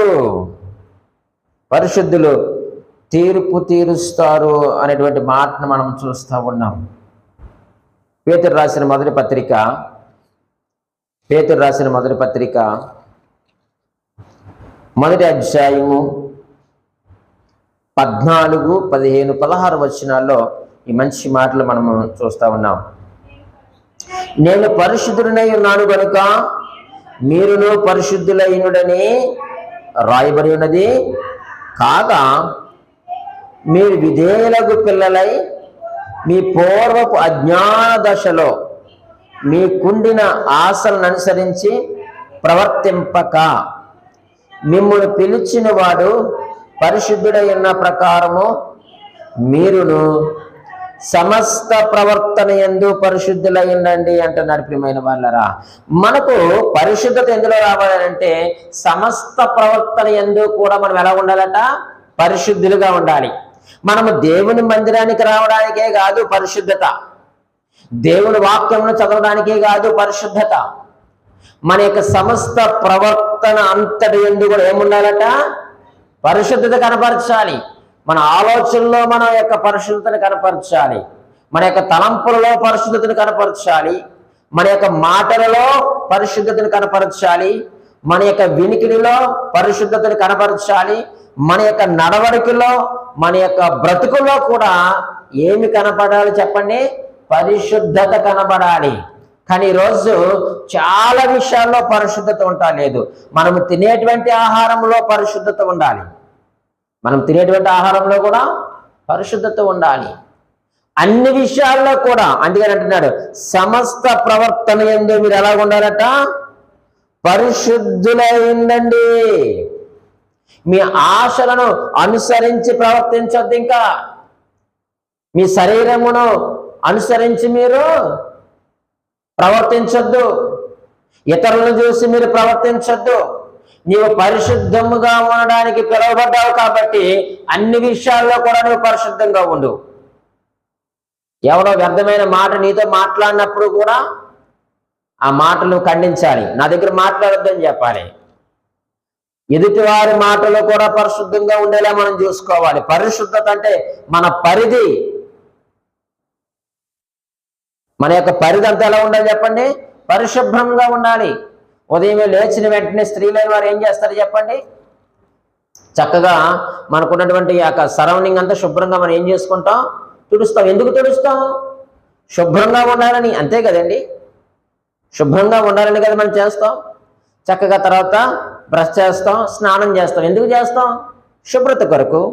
పరిశుద్ధులు తీర్పు తీరుస్తారు అనేటువంటి మాటను మనం చూస్తూ ఉన్నాం. పేతురు రాసిన మొదటి పత్రిక 1వ అధ్యాయము 14, 15, 16 వచనాల్లో ఈ మంచి మాటలు మనము చూస్తూ ఉన్నాం. నేను పరిశుద్ధుడనై ఉన్నాను కనుక మీరును పరిశుద్ధులైనడని రాయబడి ఉన్నది. కాగా మీరు విధేయులకు పిల్లలై మీ పూర్వపు అజ్ఞాన దశలో మీకుండిన ఆశలను అనుసరించి ప్రవర్తింపక, మిమ్మల్ని పిలిచిన వాడు పరిశుద్ధుడై ఉన్న ప్రకారము మీరును సమస్త ప్రవర్తన యందు పరిశుద్ధులై ఉండండి అంటున్నాడు. ప్రియమైన వాళ్ళరా, మనకు పరిశుద్ధత ఎందులో రావాలంటే సమస్త ప్రవర్తన యందు కూడా మనం ఎలా ఉండాలట, పరిశుద్ధులుగా ఉండాలి. మనము దేవుని మందిరానికి రావడానికే కాదు పరిశుద్ధత, దేవుని వాక్యమును చదవడానికే కాదు పరిశుద్ధత, మన యొక్క సమస్త ప్రవర్తన అంతటి యందు కూడా ఏముండాలట, పరిశుద్ధత కనపరచాలి. మన ఆలోచనలో మన యొక్క పరిశుద్ధతను కనపరచాలి, మన యొక్క తలంపులలో పరిశుద్ధతను కనపరచాలి, మన యొక్క మాటలలో పరిశుద్ధతను కనపరచాలి, మన యొక్క వినికిడిలో పరిశుద్ధతను కనపరచాలి, మన యొక్క నడవడికలో, మన యొక్క బ్రతుకుల్లో కూడా ఏమి కనపడాలి చెప్పండి, పరిశుద్ధత కనబడాలి. కానీ ఈరోజు చాలా విషయాల్లో పరిశుద్ధత ఉండలేదు. మనము తినేటువంటి ఆహారంలో పరిశుద్ధత ఉండాలి, మనం తినేటువంటి ఆహారంలో కూడా పరిశుద్ధత ఉండాలి, అన్ని విషయాల్లో కూడా. అందుకని అంటున్నాడు, సమస్త ప్రవర్తన యందు మీరు ఎలా ఉండాలట, పరిశుద్ధులై ఉండండి. మీ ఆశలను అనుసరించి ప్రవర్తించొద్దు. ఇంకా మీ శరీరమును అనుసరించి మీరు ప్రవర్తించొద్దు, ఇతరులను చూసి మీరు ప్రవర్తించొద్దు. నీవు పరిశుద్ధముగా ఉండడానికి పిలువబడ్డావు కాబట్టి అన్ని విషయాల్లో కూడా నువ్వు పరిశుద్ధంగా ఉండు. ఎవరో వ్యర్థమైన మాట నీతో మాట్లాడినప్పుడు కూడా ఆ మాటలు ఖండించాలి. నా దగ్గర మాట్లాడొద్దని చెప్పాలి. ఎదుటివారి మాటలు కూడా పరిశుద్ధంగా ఉండేలా మనం చూసుకోవాలి. పరిశుద్ధత అంటే మన పరిధి, మన యొక్క పరిధి అంతా ఎలా ఉండాలి చెప్పండి, పరిశుభ్రంగా ఉండాలి. ఉదయం లేచిన వెంటనే స్త్రీలైన వారు ఏం చేస్తారు చెప్పండి, చక్కగా మనకున్నటువంటి యొక్క సరౌండింగ్ అంతా శుభ్రంగా మనం ఏం చేసుకుంటాం, తుడుస్తాం. ఎందుకు తుడుస్తాం, శుభ్రంగా ఉండాలని, అంతే కదండి. శుభ్రంగా ఉండాలని కదా మనం చేస్తాం. చక్కగా తర్వాత బ్రష్ చేస్తాం, స్నానం చేస్తాం. ఎందుకు చేస్తాం, శుభ్రత కొరకు.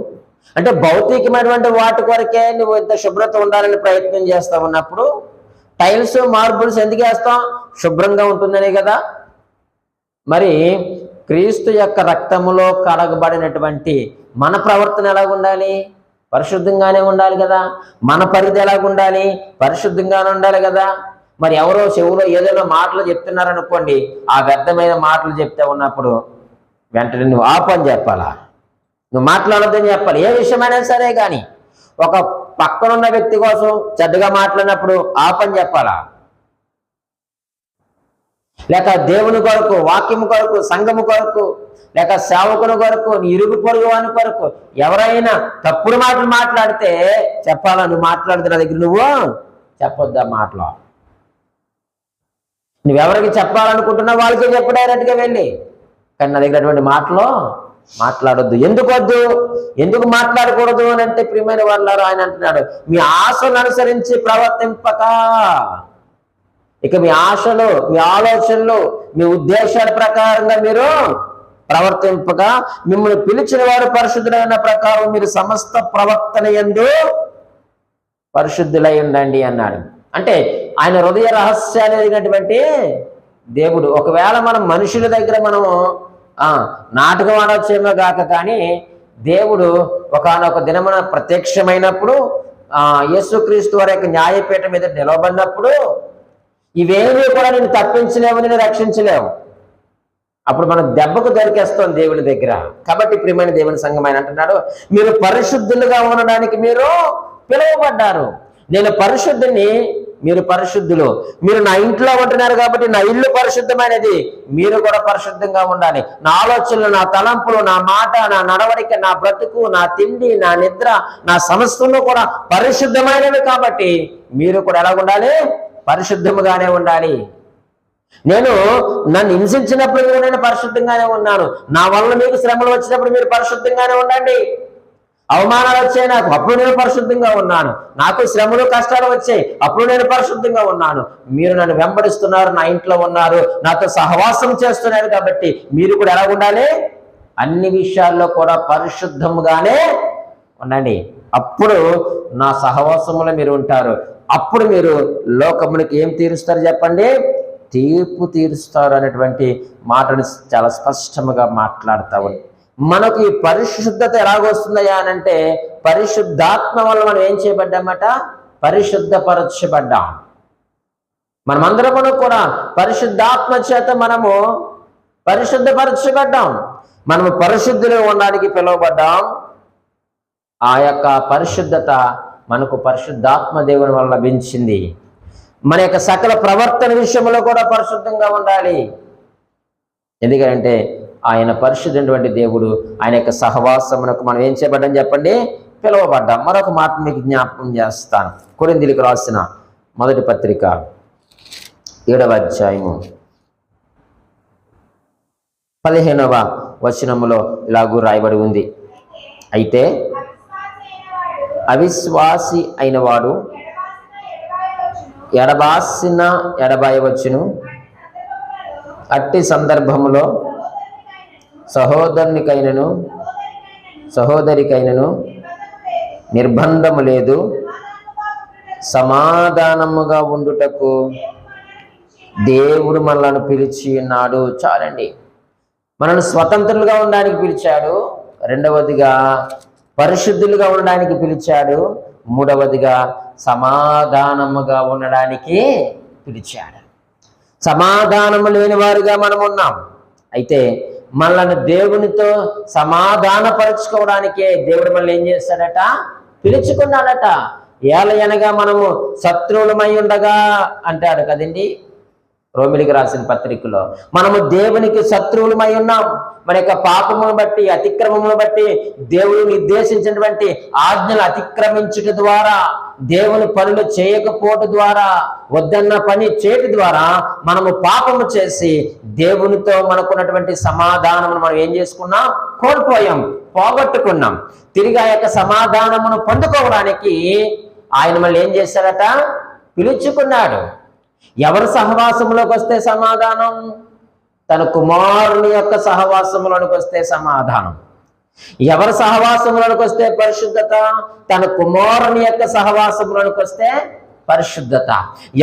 అంటే భౌతికమైనటువంటి వాటి కొరకే నువ్వు ఇంత శుభ్రత ఉండాలని ప్రయత్నం చేస్తా ఉన్నప్పుడు టైల్స్, మార్బుల్స్ ఎందుకు వేస్తాం, శుభ్రంగా ఉంటుందనే కదా. మరి క్రీస్తు యొక్క రక్తములో కడగబడినటువంటి మన ప్రవర్తన ఎలా ఉండాలి, పరిశుద్ధంగానే ఉండాలి కదా. మన పరిధి ఎలాగ ఉండాలి, పరిశుద్ధంగానే ఉండాలి కదా. మరి ఎవరో చెవులో ఏదైనా మాటలు చెప్తున్నారనుకోండి, ఆ వ్యర్థమైన మాటలు చెప్తే ఉన్నప్పుడు వెంటనే నువ్వు ఆపని చెప్పాలా, నువ్వు మాట్లాడొద్దని చెప్పాలి. ఏ విషయమైనా సరే కానీ ఒక పక్కనున్న వ్యక్తి కోసం చెడ్డగా మాట్లాడినప్పుడు ఆపని చెప్పాలా. లేక దేవుని కొరకు, వాక్యము కొరకు, సంఘము కొరకు, లేక సేవకుని కొరకు, నీ ఇరుగు పొరుగు వాని కొరకు ఎవరైనా తప్పుడు మాటలు మాట్లాడితే చెప్పాలా, నువ్వు మాట్లాడుతున్న దగ్గర నువ్వు చెప్పొద్దా మాటలు. నువ్వెవరికి చెప్పాలనుకుంటున్నావు వాళ్ళకే చెప్పు డైరెక్ట్గా వెళ్ళి. కానీ నా దగ్గర అటువంటి మాటలు మాట్లాడొద్దు. ఎందుకు వద్దు, ఎందుకు మాట్లాడకూడదు అని అంటే, ప్రియమైన వాళ్ళారు, ఆయన అంటున్నాడు, మీ ఆశలను అనుసరించి ప్రవర్తింపక. ఇక మీ ఆశలు, మీ ఆలోచనలు, మీ ఉద్దేశాల ప్రకారంగా మీరు ప్రవర్తింపక, మిమ్మల్ని పిలిచిన వారు పరిశుద్ధులైన ప్రకారం మీరు సమస్త ప్రవర్తన యందు పరిశుద్ధులై ఉండండి అన్నాడు. అంటే ఆయన హృదయ రహస్యాలు ఎదిగినటువంటి దేవుడు. ఒకవేళ మనం మనుషుల దగ్గర మనము నాటకం ఆడొచ్చేమో గాక, కానీ దేవుడు ఒకానొక దినమున ప్రత్యక్షమైనప్పుడు, యేసుక్రీస్తు వారి యొక్క న్యాయపీఠం మీద నిలవబడినప్పుడు, ఇవేమీ కూడా నేను తప్పించలేవు, నేను రక్షించలేవు. అప్పుడు మనం దెబ్బకు దొరికేస్తాం దేవుని దగ్గర. కాబట్టి ప్రియమైన దేవుని సంఘం ఆయన అంటున్నాడు, మీరు పరిశుద్ధులుగా ఉండడానికి మీరు పిలువబడ్డారు. నేను పరిశుద్ధిని, మీరు పరిశుద్ధులు. మీరు నా ఇంట్లో ఉంటున్నారు కాబట్టి నా ఇల్లు పరిశుద్ధమైనది, మీరు కూడా పరిశుద్ధంగా ఉండాలి. నా ఆలోచనలు, నా తలంపులు, నా మాట, నా నడవడిక, నా బ్రతుకు, నా తిండి, నా నిద్ర, నా సమస్తము కూడా పరిశుద్ధమైనవి. కాబట్టి మీరు కూడా ఎలా ఉండాలి? పరిశుద్ధముగానే ఉండాలి. నేను నన్ను హింసించినప్పుడు కూడా నేను పరిశుద్ధంగానే ఉన్నాను. నా వల్ల మీకు శ్రమలు వచ్చినప్పుడు మీరు పరిశుద్ధంగానే ఉండండి. అవమానాలు వచ్చాయి నాకు, అప్పుడు నేను పరిశుద్ధంగా ఉన్నాను. నాకు శ్రమలు, కష్టాలు వచ్చాయి, అప్పుడు నేను పరిశుద్ధంగా ఉన్నాను. మీరు నన్ను వెంబడిస్తున్నారు, నా ఇంట్లో ఉన్నారు, నాతో సహవాసం చేస్తున్నారు. కాబట్టి మీరు కూడా ఎలా ఉండాలి? అన్ని విషయాల్లో కూడా పరిశుద్ధముగానే ఉండండి. అప్పుడు నా సహవాసంలో మీరు ఉంటారు. అప్పుడు మీరు లోకమునికి ఏం తీరుస్తారు చెప్పండి? తీర్పు తీరుస్తారు అనేటువంటి మాటను చాలా స్పష్టంగా మాట్లాడుతూ ఉంది. మనకు ఈ పరిశుద్ధత ఎలాగొస్తుందయ్యా అని అంటే, పరిశుద్ధాత్మ వల్ల మనం ఏం చేయబడ్డామట? పరిశుద్ధపరచబడ్డాం. మనమందరము కూడా పరిశుద్ధాత్మ చేత మనము పరిశుద్ధపరచబడ్డాం. మనము పరిశుద్ధులు ఉండడానికి పిలువబడ్డాం. ఆ యొక్క పరిశుద్ధత మనకు పరిశుద్ధాత్మ దేవుని వల్ల లభించింది. మన యొక్క సకల ప్రవర్తన విషయంలో కూడా పరిశుద్ధంగా ఉండాలి. ఎందుకంటే ఆయన పరిశుద్ధమైనటువంటి దేవుడు. ఆయన యొక్క సహవాసమునకు మనం ఏం చేయబడ్డాం చెప్పండి? పిలువబడ్డాం. మరొక మాట మీకు జ్ఞాపకం చేస్తాను. కొరింథీయులకు రాసిన మొదటి పత్రిక 7వ అధ్యాయము 15వ వచనములో ఇలాగూ రాయబడి ఉంది, అయితే అవిశ్వాసి అయిన వాడు ఎడబాసిన ఎడబాయవచ్చును. అట్టి సందర్భములో సహోదరికైనను నిర్బంధము లేదు, సమాధానముగా ఉండుటకు దేవుడు మనల్ని పిలిచి ఉన్నాడు. చాలండి, మనల్ని స్వతంత్రులుగా ఉండడానికి పిలిచాడు. రెండవదిగా పరిశుద్ధులుగా ఉండడానికి పిలిచాడు. మూడవదిగా సమాధానముగా ఉండడానికి పిలిచాడు. సమాధానము లేని వారుగా మనం ఉన్నాం. అయితే మనల్ని దేవునితో సమాధానపరచుకోవడానికే దేవుడు మనల్ని ఏం చేస్తాడట? పిలుచుకున్నాడట. ఏలయనగా మనము శత్రువులమై ఉండగా అంటాడు కదండి రోమిలికి రాసిన పత్రికలో. మనము దేవునికి శత్రువులమై ఉన్నాం. మన యొక్క పాపమును బట్టి, అతిక్రమమును బట్టి, దేవుడు నిర్దేశించినటువంటి ఆజ్ఞలు అతిక్రమించుట ద్వారా, దేవుని పనులు చేయకపోవటం ద్వారా, వద్దన్న పని చేయటం ద్వారా మనము పాపము చేసి దేవునితో మనకున్నటువంటి సమాధానమును మనం ఏం చేసుకున్నాం? కోల్పోయాం, పోగొట్టుకున్నాం. తిరిగి ఆ యొక్క సమాధానమును పొందుకోవడానికి ఆయన మళ్ళీ ఏం చేశాడట? పిలుచుకున్నాడు. ఎవరి సహవాసంలోకి వస్తే సమాధానం? తన కుమారుని యొక్క సహవాసంలోనికి వస్తే సమాధానం. ఎవరి సహవాసంలోనికి వస్తే పరిశుద్ధత? తన కుమారుని యొక్క సహవాసంలోనికి వస్తే పరిశుద్ధత.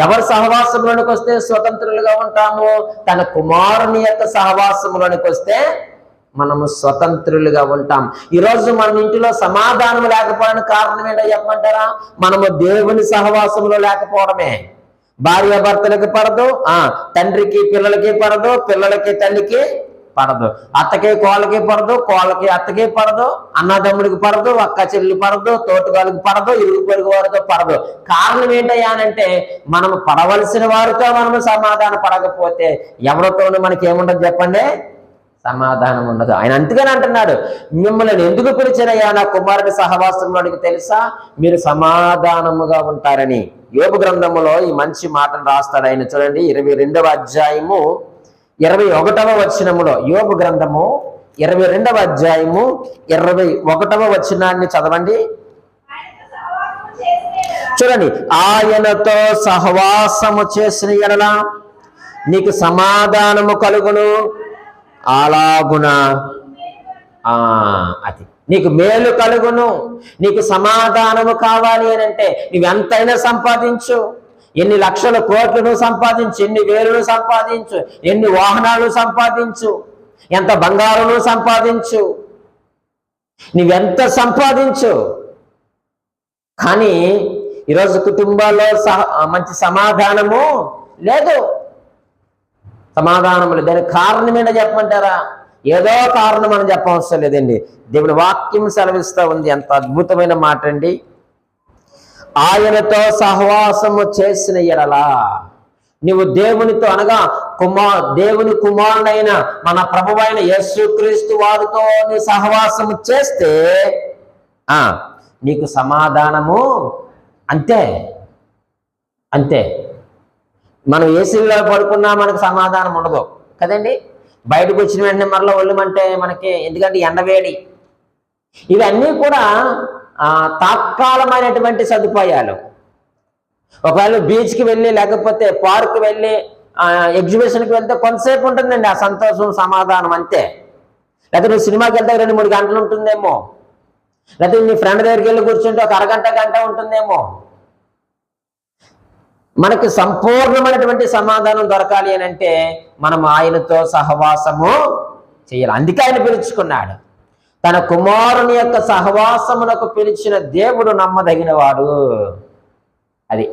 ఎవరి సహవాసంలోనికి వస్తే స్వతంత్రులుగా ఉంటాము? తన కుమారుని యొక్క సహవాసంలోనికి వస్తే మనము స్వతంత్రులుగా ఉంటాం. ఈరోజు మన ఇంటిలో సమాధానం లేకపోవడానికి కారణం ఏంటో చెప్పమంటారా? మనము దేవుని సహవాసంలో లేకపోవడమే. భార్య భర్తలకి పడదు, తండ్రికి పిల్లలకి పడదు, పిల్లలకి తల్లికి పడదు. అత్తకి కోళ్ళకి పడదు, కోళ్ళకి అత్తకి పడదు, అన్నదమ్ముడికి పడదు, అక్క చెల్లి పడదు, తోటగాళ్ళకి పడదు, ఇరుగు పొరుగు వారితో పడదు. కారణం ఏంటయ్యా అనంటే మనము పడవలసిన వారితో మనము సమాధానం పడకపోతే ఎవరితోనూ మనకి ఏముండదు చెప్పండి, సమాధానం ఉండదు. ఆయన అంతగానే అంటున్నాడు, మిమ్మల్ని ఎందుకు పిలిచానయ్యా నా కుమారుడి సహవాసంలోనికి తెలుసా, మీరు సమాధానముగా ఉంటారని. యోబు గ్రంథములో ఈ మంచి మాటను రాస్తాడు ఆయన. చూడండి 22వ అధ్యాయము 21వ వచనములో, యోబు గ్రంథము 22వ అధ్యాయము 21వ వచనాన్ని చదవండి. చూడండి, ఆయనతో సహవాసము చేసిన ఎడల నీకు సమాధానము కలుగును, అలాగున అది నీకు మేలు కలుగును. నీకు సమాధానము కావాలి అని అంటే నువ్వెంతైనా సంపాదించు, ఎన్ని లక్షల కోట్లను సంపాదించు, ఎన్ని వేలను సంపాదించు, ఎన్ని వాహనాలు సంపాదించు, ఎంత బంగారును సంపాదించు, నువ్వెంత సంపాదించు, కానీ ఈరోజు కుటుంబాల్లో మంచి సమాధానము లేదు. సమాధానం లేదు. దానికి కారణం ఏంటో చెప్పమంటారా? ఏదో కారణం అని చెప్పవసరం లేదండి. దేవుని వాక్యం సెలవిస్తూ ఉంది. ఎంత అద్భుతమైన మాట అండి. ఆయనతో సహవాసము చేసిన ఎడల నువ్వు దేవునితో అనగా దేవుని కుమారుడైన మన ప్రభువైన యేసుక్రీస్తు వారితో నీ సహవాసము చేస్తే నీకు సమాధానము. అంతే అంతే. మనం ఏసీలో పడుకున్నా మనకు సమాధానం ఉండదు కదండి. బయటకు వచ్చిన వెంటనే మరలా ఒళ్ళమంటే మనకి, ఎందుకంటే ఎండవేడి. ఇవన్నీ కూడా తాత్కాలమైనటువంటి సదుపాయాలు. ఒకవేళ బీచ్కి వెళ్ళి లేకపోతే పార్క్కి వెళ్ళి ఎగ్జిబిషన్కి వెళ్తే కొంతసేపు ఉంటుందండి ఆ సంతోషం సమాధానం, అంతే. లేకపోతే నువ్వు సినిమాకి వెళ్తే 2-3 గంటలు ఉంటుందేమో, లేకపోతే నీ ఫ్రెండ్ దగ్గరికి వెళ్ళి కూర్చుంటే ఒక అరగంట గంట ఉంటుందేమో. మనకి సంపూర్ణమైనటువంటి సమాధానం దొరకాలి అని అంటే మనం ఆయనతో సహవాసము చేయాలి. అందుకే ఆయన పిలుచుకున్నాడు. తన కుమారుని యొక్క సహవాసమునకు పిలిచిన దేవుడు నమ్మదగిన వాడు. అది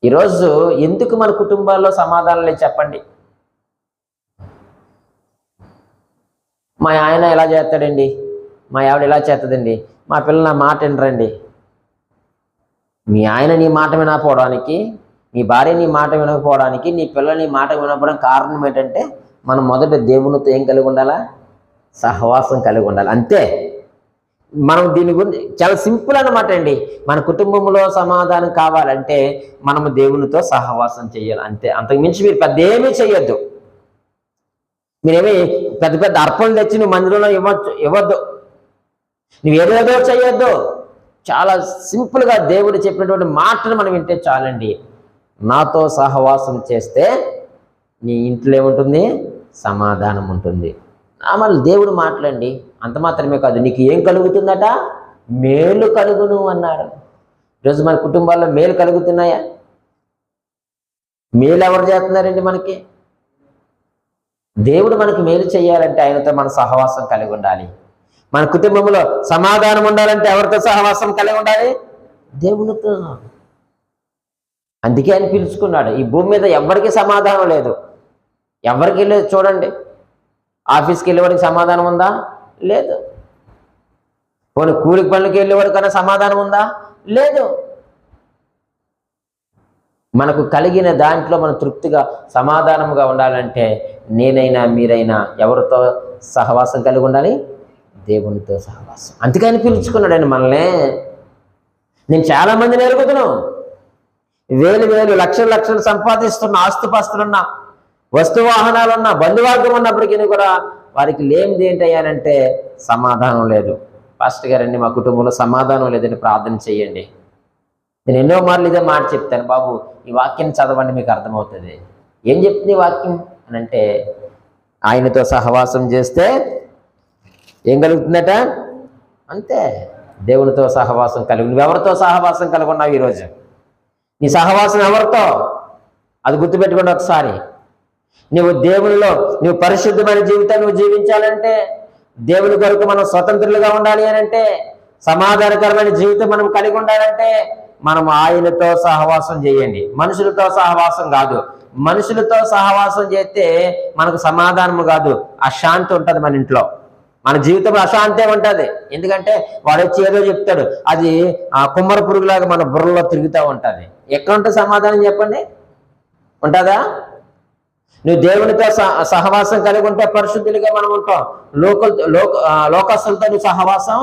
ఈరోజు ఎందుకు మన కుటుంబాల్లో సమాధానం లేదు చెప్పండి? మా ఆయన ఎలా చేస్తాడండి, మా ఆవిడ ఎలా చేస్తుందండి, మా పిల్లలు నా మాట వినరండి. మీ ఆయన నీ మాట వినకపోవడానికి, నీ భార్య నీ మాట వినకపోవడానికి, నీ పిల్లలు నీ మాట వినకపోవడం కారణం ఏంటంటే మనం మొదట దేవునితో ఏం కలిగి ఉండాలా? సహవాసం కలిగి ఉండాలి, అంతే. మనం దీని గురించి చాలా సింపుల్ అన్నమాట అండి. మన కుటుంబంలో సమాధానం కావాలంటే మనము దేవునితో సహవాసం చేయాలి, అంతే. అంతకుమించి మీరు పెద్ద ఏమీ చేయొద్దు. మీరేమీ పెద్ద పెద్ద అర్పణలు తెచ్చి నువ్వు మందిరంలో ఇవ్వద్దు, నువ్వు ఏదేదో చేయొద్దు. చాలా సింపుల్గా దేవుడు చెప్పినటువంటి మాటలు మనం వింటే చాలండి. నాతో సహవాసం చేస్తే నీ ఇంట్లో ఏముంటుంది? సమాధానం ఉంటుంది. మళ్ళీ దేవుడు మాటలండి. అంత మాత్రమే కాదు, నీకు ఏం కలుగుతుందట? మేలు కలుగును అన్నాడు. ఈరోజు మన కుటుంబాల్లో మేలు కలుగుతున్నాయా? మేలు ఎవరు చేస్తున్నారండి మనకి? దేవుడు మనకి మేలు చేయాలంటే ఆయనతో మన సహవాసం కలిగి ఉండాలి. మన కుటుంబంలో సమాధానం ఉండాలంటే ఎవరితో సహవాసం కలిగి ఉండాలి? దేవునితో. అందుకే ఆయన పిలుచుకున్నాడు. ఈ భూమి మీద ఎవరికి సమాధానం లేదు, ఎవరికి లేదు. చూడండి, ఆఫీస్కి వెళ్ళేవాడికి సమాధానం ఉందా? లేదు. పోనీ కూలికి పనులకి వెళ్ళేవాడికన్నా సమాధానం ఉందా? లేదు. మనకు కలిగిన దాంట్లో మనం తృప్తిగా సమాధానముగా ఉండాలంటే నేనైనా మీరైనా ఎవరితో సహవాసం కలిగి ఉండాలి? దేవునితో సహవాసం. అందుకని పిలుచుకున్నాడండి మనల్ని. నేను చాలా మందిని ఎరుగుతున్నాను, వేలు వేలు లక్షలు లక్షలు సంపాదిస్తున్న, ఆస్తుపాస్తులున్నా, వస్తు వాహనాలున్నా, బంధువర్గం ఉన్నప్పటికీ కూడా వారికి లేనిది ఏంటయ్యానంటే సమాధానం లేదు. పాస్టర్ గారండి మా కుటుంబంలో సమాధానం లేదని ప్రార్థన చేయండి. నేను ఎన్నో మార్లు ఇదే మాట చెప్తాను, బాబు ఈ వాక్యం చదవండి మీకు అర్థమవుతుంది. ఏం చెప్తుంది వాక్యం అని అంటే, ఆయనతో సహవాసం చేస్తే ఏం కలుగుతుందట? అంతే. దేవునితో సహవాసం కలిగి. నువ్వెవరితో సహవాసం కలిగి ఉన్నావు ఈరోజు? నీ సహవాసం ఎవరితో? అది గుర్తుపెట్టుకోండి ఒకసారి. నువ్వు దేవునిలో నువ్వు పరిశుద్ధమైన జీవితాన్ని నువ్వు జీవించాలంటే, దేవుని కొరకు మనం స్వతంత్రులుగా ఉండాలి అని అంటే, సమాధానకరమైన జీవితం మనం కలిగి ఉండాలంటే మనం ఆయనతో సహవాసం చేయండి. మనుషులతో సహవాసం కాదు. మనుషులతో సహవాసం చేస్తే మనకు సమాధానము కాదు, అశాంతి ఉంటుంది మన ఇంట్లో, మన జీవితంలో అశాంతే ఉంటుంది. ఎందుకంటే వాడు వచ్చి ఏదో చెప్తాడు, అది ఆ కుమ్మర పురుగులాగా మన బుర్రలో తిరుగుతూ ఉంటుంది. ఎక్కడ ఉంటుంది సమాధానం చెప్పండి? ఉంటుందా? నువ్వు దేవునితో సహవాసం కలిగి ఉంటే పరిశుద్ధులుగా మనం ఉంటాం. లోకస్తులతో నువ్వు సహవాసం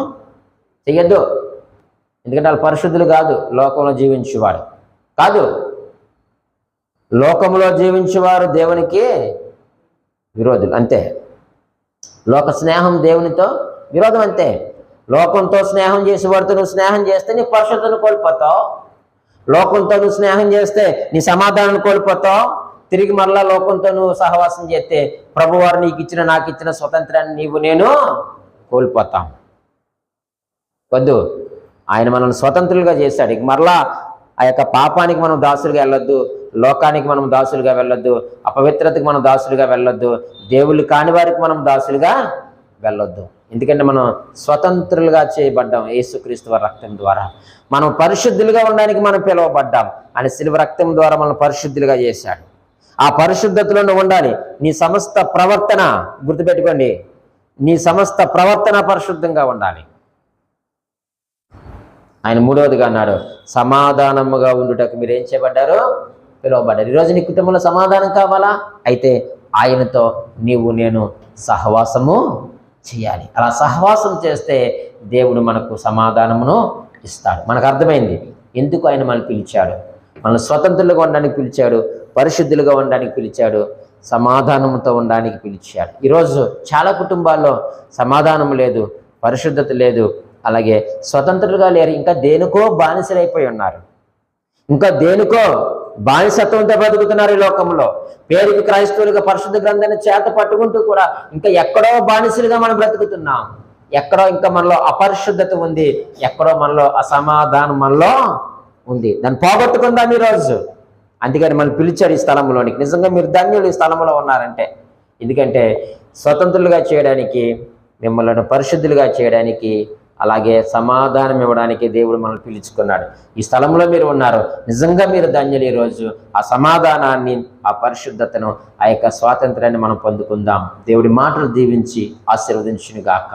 చెయ్యొద్దు. ఎందుకంటే వాళ్ళు పరిశుద్ధులు కాదు, లోకంలో జీవించేవాడు కాదు. లోకంలో జీవించేవారు దేవునికి విరోధులు, అంతే. లోక స్నేహం దేవునితో విరోధం, అంతే. లోకంతో స్నేహం చేసేవాడితో నువ్వు స్నేహం చేస్తే నీ పరిశుద్ధతను కోల్పోతావు. లోకంతో నువ్వు స్నేహం చేస్తే నీ సమాధానాన్ని కోల్పోతావు. తిరిగి మరలా లోకంతో నువ్వు సహవాసం చేస్తే ప్రభువారు నీకు ఇచ్చిన, నాకు ఇచ్చిన స్వతంత్రాన్ని నేను కోల్పోతాం. వద్దు. ఆయన మనల్ని స్వతంత్రులుగా చేశాడు. ఇక మరలా ఆ యొక్క పాపానికి మనం దాసులుగా వెళ్ళొద్దు, లోకానికి మనం దాసులుగా వెళ్ళొద్దు, అపవిత్రతకి మనం దాసులుగా వెళ్ళొద్దు, దేవుళ్ళు కాని వారికి మనం దాసులుగా వెళ్ళొద్దు. ఎందుకంటే మనం స్వతంత్రులుగా చేయబడ్డాం యేసుక్రీస్తు వారి రక్తం ద్వారా. మనం పరిశుద్ధులుగా ఉండడానికి మనం పిలువబడ్డాం. ఆయన శిలువ రక్తం ద్వారా మనం పరిశుద్ధులుగా చేశాడు. ఆ పరిశుద్ధతలో నువ్వు ఉండాలి. నీ సమస్త ప్రవర్తన, గుర్తుపెట్టుకోండి, నీ సమస్త ప్రవర్తన పరిశుద్ధంగా ఉండాలి. ఆయన మూడవదిగా అన్నాడు, సమాధానముగా ఉండుటకు మీరు ఏం చేయబడ్డారు? పిలువబడ్డారు. ఈరోజు నీ కుటుంబంలో సమాధానం కావాలా? అయితే ఆయనతో నీవు నేను సహవాసము చేయాలి. అలా సహవాసం చేస్తే దేవుడు మనకు సమాధానమును ఇస్తాడు. మనకు అర్థమైంది ఎందుకు ఆయన మనల్ని పిలిచాడు. మనల్ని స్వతంత్రులుగా ఉండడానికి పిలిచాడు, పరిశుద్ధులుగా ఉండడానికి పిలిచాడు, సమాధానంతో ఉండడానికి పిలిచాడు. ఈరోజు చాలా కుటుంబాల్లో సమాధానం లేదు, పరిశుద్ధత లేదు, అలాగే స్వతంత్రులుగా లేరు. ఇంకా దేనికో బానిసలైపోయి ఉన్నారు. ఇంకా దేనికో బానిసత్వంతో బ్రతుకుతున్నారు ఈ లోకంలో. పేరుకి క్రైస్తవులుగా పరిశుద్ధ గ్రంథాన్ని చేత పట్టుకుంటూ కూడా ఇంకా ఎక్కడో బానిసలుగా మనం బ్రతుకుతున్నాం. ఎక్కడో ఇంకా మనలో అపరిశుద్ధత ఉంది, ఎక్కడో మనలో అసమాధానం మనలో ఉంది. దాన్ని పోగొట్టుకుందాం ఈరోజు. అందుకని మనం పిలిచారు ఈ స్థలంలోనికి. నిజంగా మీరు ధన్యులు ఈ స్థలంలో ఉన్నారంటే. ఎందుకంటే స్వతంత్రులుగా చేయడానికి, మిమ్మల్ని పరిశుద్ధులుగా చేయడానికి, అలాగే సమాధానం ఇవ్వడానికి దేవుడు మనల్ని పిలుచుకున్నాడు. ఈ స్థలంలో మీరు ఉన్నారు, నిజంగా మీరు ధన్యులు. ఈరోజు ఆ సమాధానాన్ని, ఆ పరిశుద్ధతను, ఆ యొక్క స్వాతంత్రాన్ని మనం పొందుకుందాం. దేవుడి మాటలు దీవించి ఆశీర్వదించును గాక.